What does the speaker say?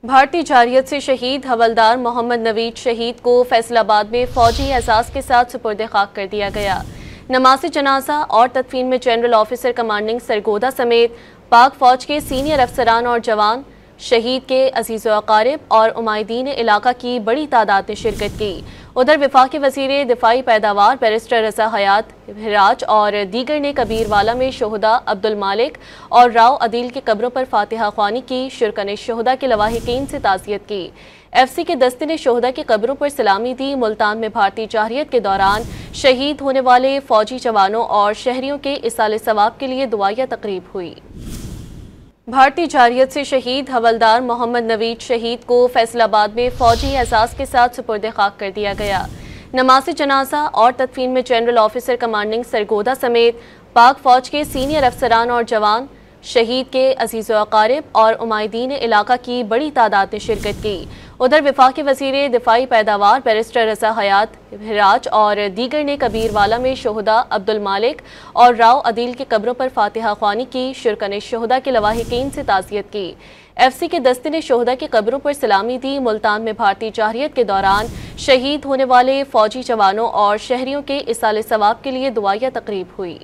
بھارتی جارحیت سے شہید حوالدار محمد نوید شہید کو فیصل آباد میں فوجی اعزاز کے ساتھ سپرد خاک کر دیا گیا۔ نماز جنازہ اور تدفین میں جنرل آفیسر کمانڈنگ سرگودا سمیت پاک فوج کے سینئر افسران اور جوان، شہید کے عزیز و اقارب اور عمائدین علاقہ کی بڑی تعداد نے شرکت کی۔ ادھر وفاقی وزیر دفاعی پیداوار بیرسٹر رضا حیات ہراج اور دیگر نے کبیر والا میں شہداء عبدالمالک اور راؤ عدیل کی قبروں پر فاتحہ خوانی کی۔ شرکاء شہداء کے لواحقین سے تعزیت کی۔ ایف سی کے دستے نے شہداء کی قبروں پر سلامی دی۔ ملتان میں بھارتی جارحیت کے دوران شہید ہونے والے فوجی جوانوں اور شہریوں کے ایصال ثواب کے لیے دعائیہ تقریب ہوئی۔ بھارتی جارحیت سے شہید حوالدار محمد نوید شہید کو فیصل آباد میں فوجی اعزاز کے ساتھ سپرد خاک کر دیا گیا۔ نماز جنازہ اور تدفین میں جنرل آفیسر کمانڈنگ سرگودا سمیت پاک فوج کے سینئر افسران اور جوان، شہید کے عزیز و اقارب اور عمائدین علاقہ کی بڑی تعداد نے شرکت کی۔ ادھر وفاقی وزیر دفاعی پیداوار بیرسٹر رضا حیات ہراج اور دیگر نے کبیر والا میں شہداء عبدالمالک اور راؤ عدیل کی قبروں پر فاتحہ خوانی کی۔ شرکاء شہداء کے لواحقین سے تعزیت کی۔ ایف سی کے دستے نے شہداء کی قبروں پر سلامی دی۔ ملتان میں بھارتی جارحیت کے دوران شہید ہونے والے فوجی جوانوں اور شہریوں کے ایصال ثواب کے لیے دعائیہ تقریب ہوئی۔